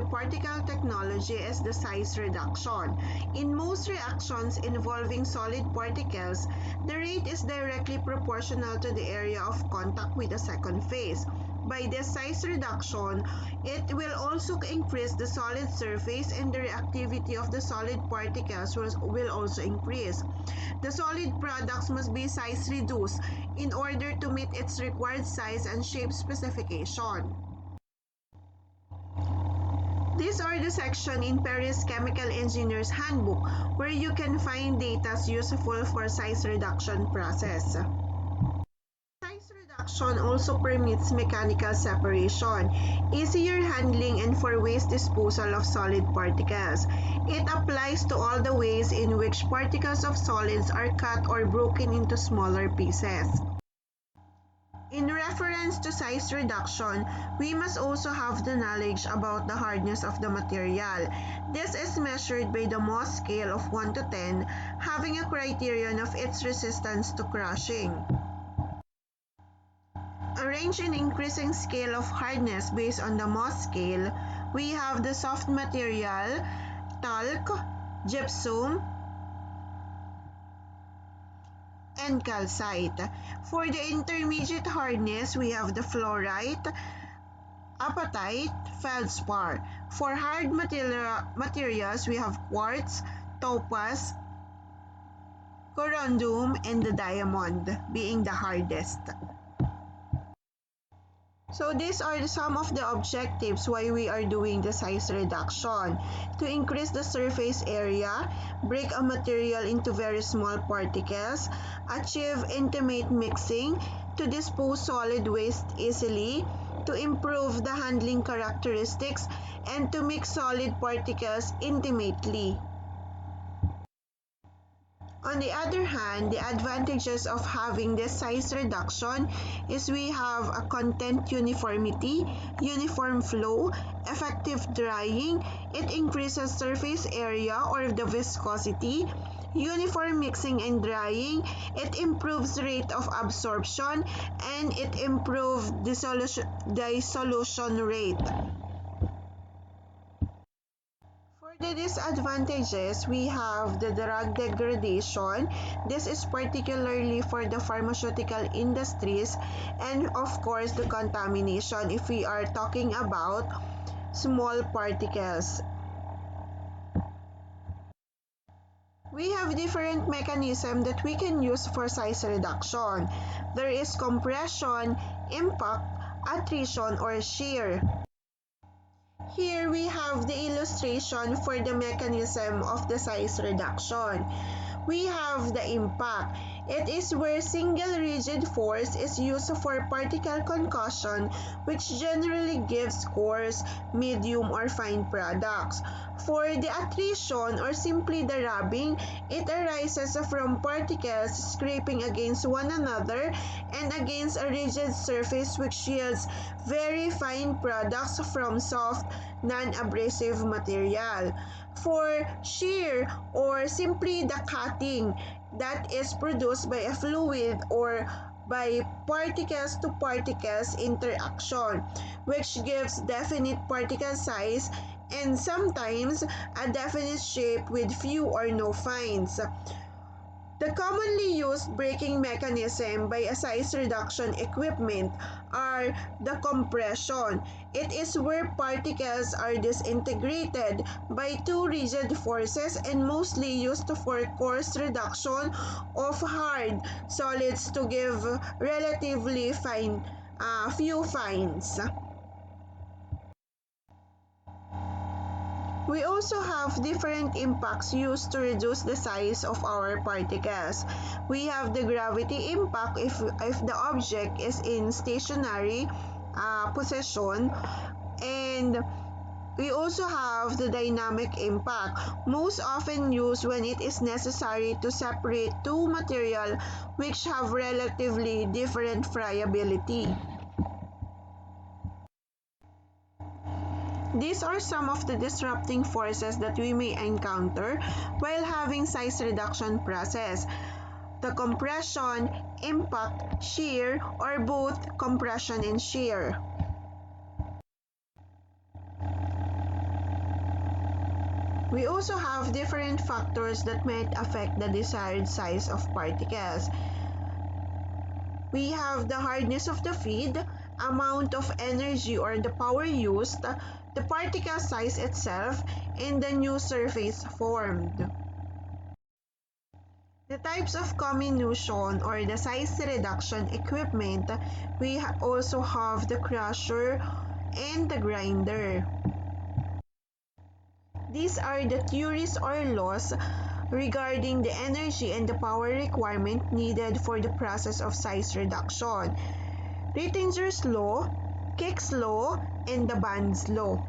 particle technology is the size reduction. In most reactions involving solid particles, the rate is directly proportional to the area of contact with the second phase. By this size reduction, it will also increase the solid surface and the reactivity of the solid particles will also increase. The solid products must be size reduced in order to meet its required size and shape specification. These are the section in Pease Chemical Engineer's Handbook where you can find data useful for size reduction process. Size reduction also permits mechanical separation, easier handling, and for waste disposal of solid particles. It applies to all the ways in which particles of solids are cut or broken into smaller pieces. In reference to size reduction, we must also have the knowledge about the hardness of the material. This is measured by the Mohs scale of 1 to 10, having a criterion of its resistance to crushing. Arranged in increasing scale of hardness based on the Mohs scale, we have the soft material, talc, gypsum, and calcite. For the intermediate hardness, we have the fluorite, apatite, feldspar. For hard materials, we have quartz, topaz, corundum, and the diamond being the hardest. So these are some of the objectives why we are doing the size reduction. To increase the surface area, break a material into very small particles, achieve intimate mixing, to dispose solid waste easily, to improve the handling characteristics, and to mix solid particles intimately. On the other hand, the advantages of having this size reduction is we have a content uniformity, uniform flow, effective drying, it increases surface area or the viscosity, uniform mixing and drying, it improves rate of absorption, and it improves dissolution rate. For the disadvantages, we have the drug degradation. This is particularly for the pharmaceutical industries, and of course the contamination if we are talking about small particles. We have different mechanisms that we can use for size reduction. There is compression, impact, attrition, or shear. Here we have the illustration for the mechanism of the size reduction. We have the impact. It is where single rigid force is used for particle concussion, which generally gives coarse, medium, or fine products. For the attrition or simply the rubbing, it arises from particles scraping against one another and against a rigid surface which yields very fine products from soft, non-abrasive material. For shear or simply the cutting, that is produced by a fluid or by particles to particles interaction, which gives definite particle size and sometimes a definite shape with few or no fines. The commonly used braking mechanism by a size reduction equipment are the compression. It is where particles are disintegrated by two rigid forces and mostly used for coarse reduction of hard solids to give relatively few fines. We also have different impacts used to reduce the size of our particles. We have the gravity impact if the object is in stationary position, and we also have the dynamic impact, most often used when it is necessary to separate two materials which have relatively different friability. These are some of the disrupting forces that we may encounter while having size reduction process. The compression, impact, shear, or both compression and shear. We also have different factors that might affect the desired size of particles. We have the hardness of the feed, amount of energy or the power used, the particle size itself, and the new surface formed. The types of comminution or the size reduction equipment, we also have the crusher and the grinder. These are the theories or laws regarding the energy and the power requirement needed for the process of size reduction. Rittinger's law, Kick's law, and the Band's law.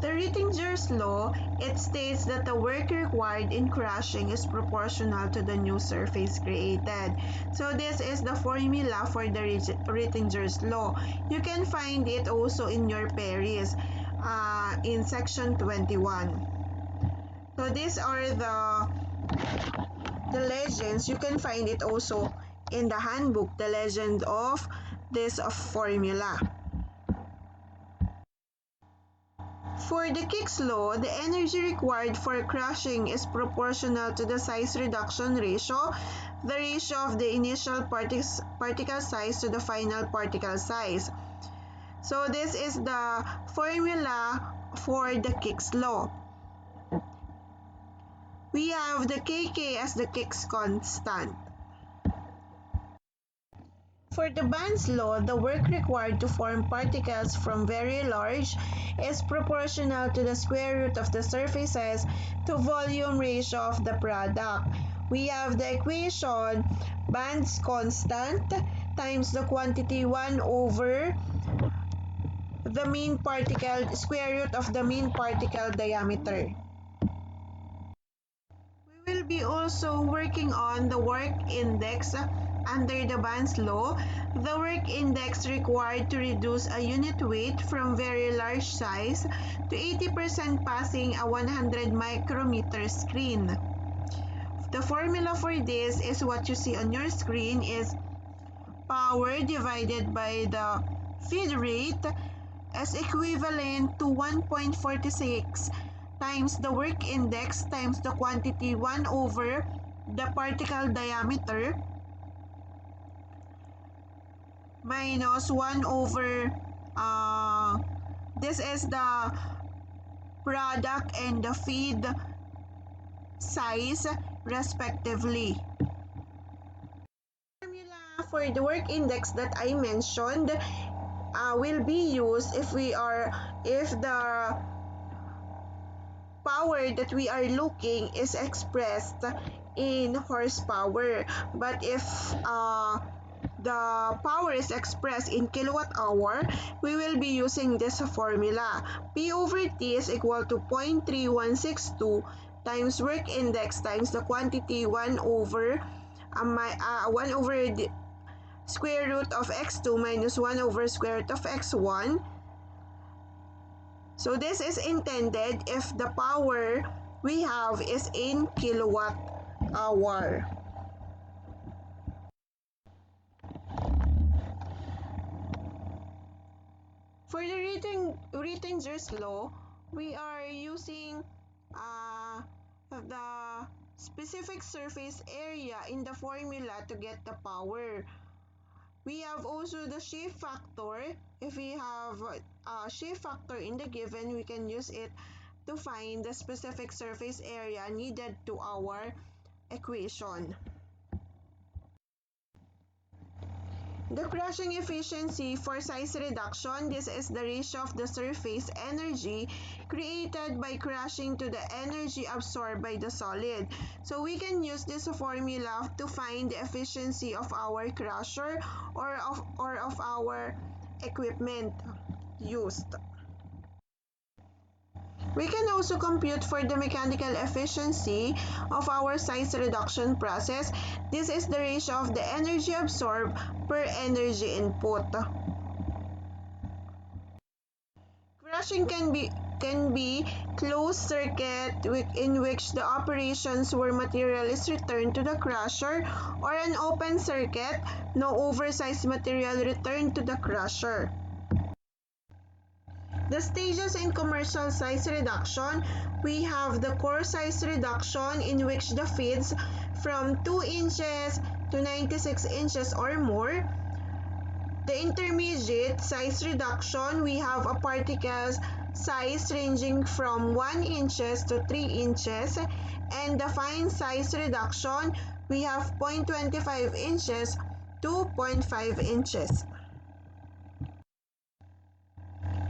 The Rittinger's law, it states that the work required in crushing is proportional to the new surface created. So this is the formula for the Rittinger's law. You can find it also in your Pease in section 21. So these are the legends. You can find it also in the handbook, the legend of this formula. For the Kick's law, the energy required for crushing is proportional to the size reduction ratio, the ratio of the initial particle size to the final particle size. So this is the formula for the Kick's law. We have the Kk as the Kick's constant. For the Band's law, the work required to form particles from very large is proportional to the square root of the surfaces to volume ratio of the product. We have the equation Band's constant times the quantity 1 over the mean particle square root of the mean particle diameter. We will be also working on the work index under the Band's law. The work index required to reduce a unit weight from very large size to 80% passing a 100 micrometer screen. The formula for this is what you see on your screen is power divided by the feed rate is equivalent to 1.46 times the work index times the quantity 1 over the particle diameter minus 1 over this is the product and the feed size respectively. Formula for the work index that I mentioned will be used if the power that we are looking is expressed in horsepower, but if the power is expressed in kilowatt hour, we will be using this formula. P over T is equal to 0.3162 times work index times the quantity 1 over the square root of x2 minus 1 over square root of x1. So this is intended if the power we have is in kilowatt hour. For the Rittinger's law, we are using the specific surface area in the formula to get the power. We have also the shift factor. If we have a shift factor in the given, we can use it to find the specific surface area needed to our equation. The crushing efficiency for size reduction, this is the ratio of the surface energy created by crushing to the energy absorbed by the solid. So we can use this formula to find the efficiency of our crusher or of our equipment used. We can also compute for the mechanical efficiency of our size reduction process. This is the ratio of the energy absorbed per energy input. Crushing can be closed circuit in which the operations where material is returned to the crusher, or an open circuit, no oversized material returned to the crusher. The stages in commercial size reduction, we have the core size reduction in which the feeds from 2 inches to 96 inches or more. The intermediate size reduction, we have a particles size ranging from 1 inches to 3 inches. And the fine size reduction, we have 0.25 inches to 0.5 inches.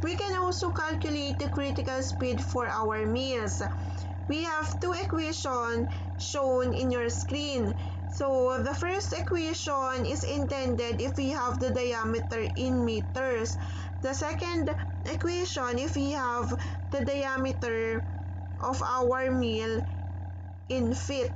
We can also calculate the critical speed for our meals. We have two equations shown in your screen. So the first equation is intended if we have the diameter in meters. The second equation if we have the diameter of our meal in feet.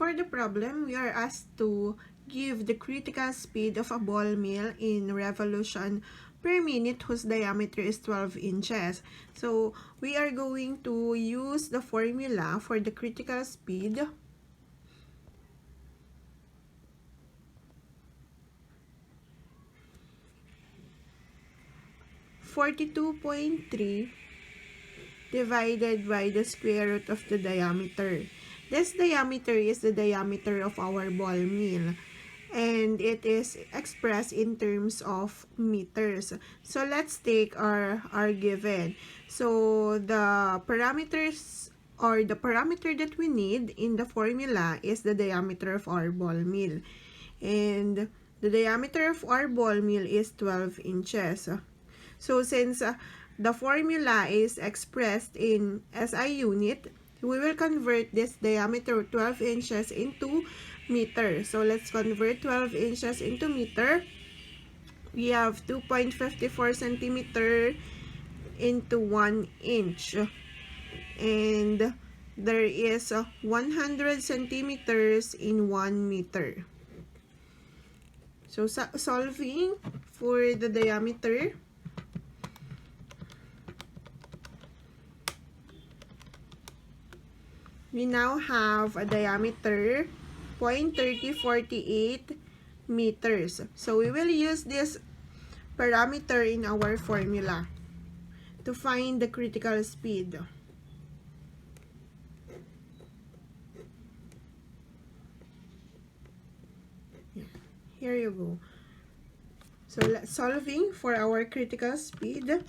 For the problem, we are asked to give the critical speed of a ball mill in revolution per minute whose diameter is 12 inches. So, we are going to use the formula for the critical speed. (42.3) divided by the square root of the diameter. This diameter is the diameter of our ball mill, and it is expressed in terms of meters. So let's take our given. So the parameters or the parameter that we need in the formula is the diameter of our ball mill. And the diameter of our ball mill is 12 inches. So since the formula is expressed in SI unit, we will convert this diameter 12 inches into meter. So let's convert 12 inches into meter. We have 2.54 centimeter into 1 inch. And there is 100 centimeters in 1 meter. So solving for the diameter, we now have a diameter 0.3048 meters. So we will use this parameter in our formula to find the critical speed. Here you go. So let's solving for our critical speed.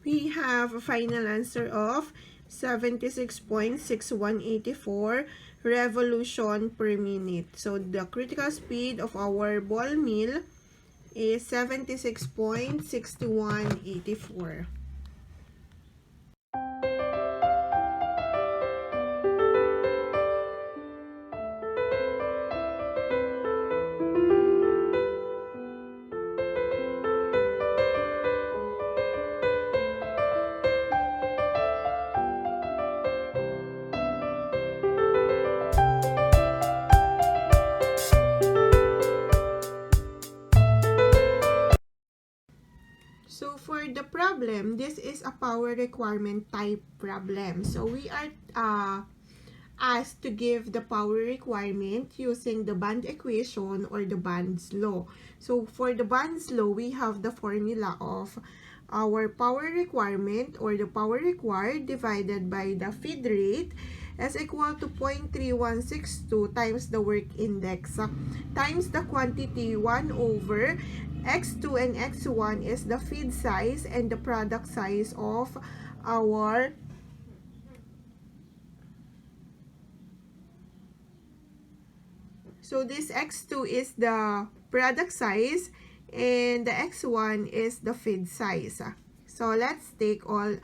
We have a final answer of 76.6184 revolution per minute. So the critical speed of our ball mill is 76.6184. So for the problem, this is a power requirement type problem. So we are asked to give the power requirement using the band equation or the Band's law. So for the Band's law, we have the formula of our power requirement or the power required divided by the feed rate is equal to 0.3162 times the work index times the quantity 1 over x2 and x1 is the feed size and the product size of our so this x2 is the product size and the x1 is the feed size. So let's take all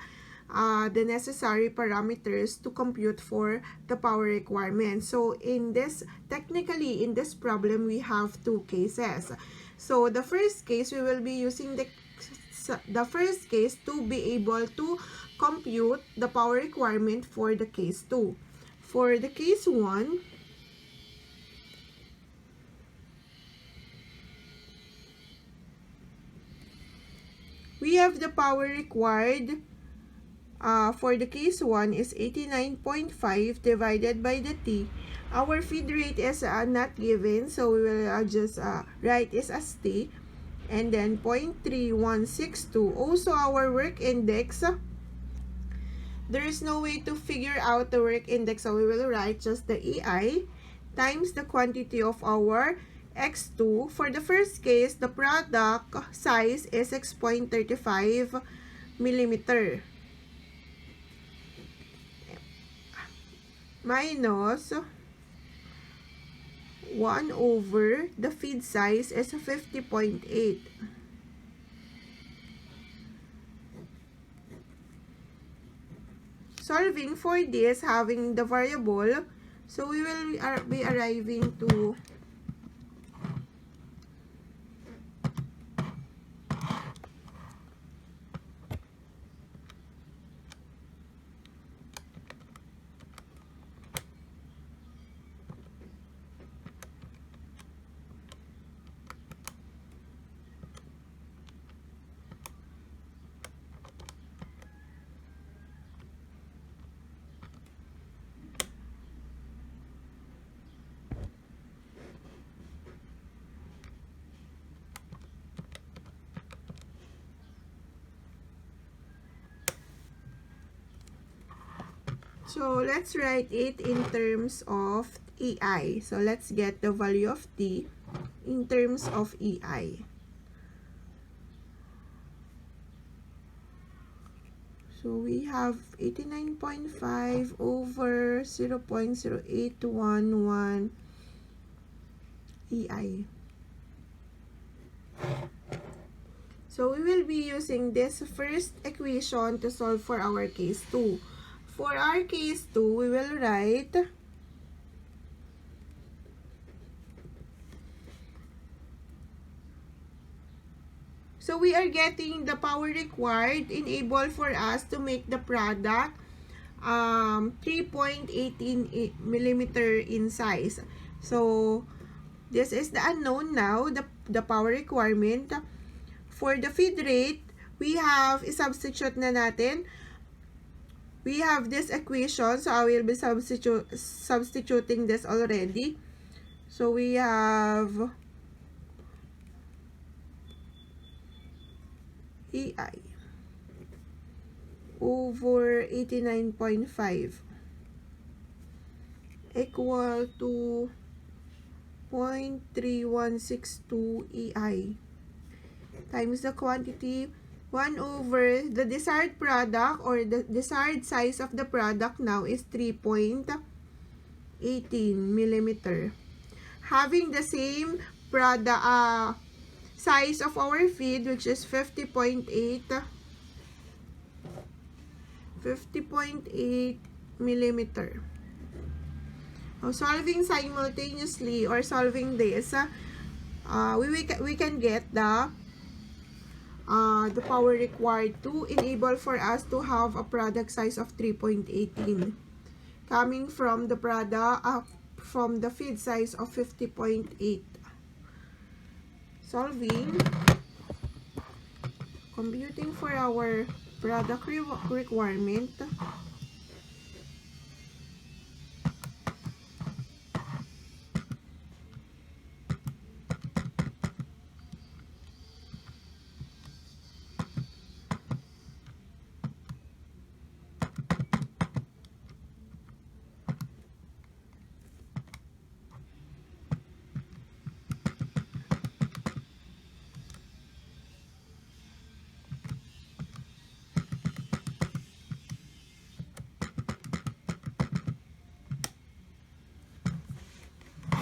the necessary parameters to compute for the power requirement. So technically in this problem, we have two cases. So the first case, we will be using the first case to be able to compute the power requirement for the case 2. For the case 1, we have the power required for the case 1 is 89.5 divided by the T. Our feed rate is not given, so we will just write it as T. And then 0.3162. Also, our work index, there is no way to figure out the work index, so we will write just the EI times the quantity of our X2. For the first case, the product size is 6.35 millimeter. Minus 1 over the feed size is 50.8. Solving for this, having the variable, so we will be arriving to So let's write it in terms of EI. So let's get the value of T in terms of EI. So we have 89.5 over 0.0811 EI. So we will be using this first equation to solve for our case 2. For our case 2, we will write so we are getting the power required enable for us to make the product 3.18 millimeter in size. So this is the unknown now, the power requirement. For the feed rate, we have substitute na natin. We have this equation, so I will be substituting this already. So we have EI over 89.5 equal to 0.3162 EI times the quantity 1 over the desired product, or the desired size of the product now is 3.18 millimeter. Having the same product size of our feed, which is 50.8 millimeter. Solving simultaneously or solving this, we can get the power required to enable for us to have a product size of 3.18 coming from the product from the feed size of 50.8. Solving, computing for our product requirement.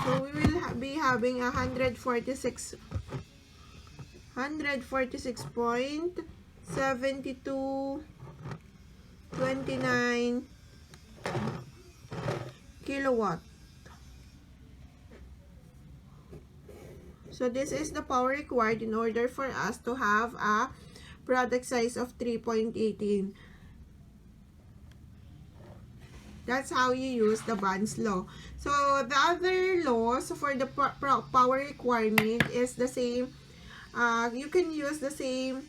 So we will be having 146 146.7229 kilowatt. So this is the power required in order for us to have a product size of 3.18. That's how you use the Bond's law. So the other laws for the power requirement is the same. You can use the same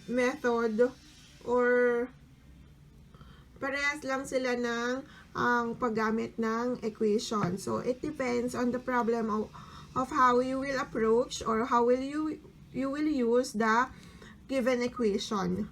method or parehas lang sila ng paggamit ng equation. So it depends on the problem of how you will approach or how will you will use the given equation.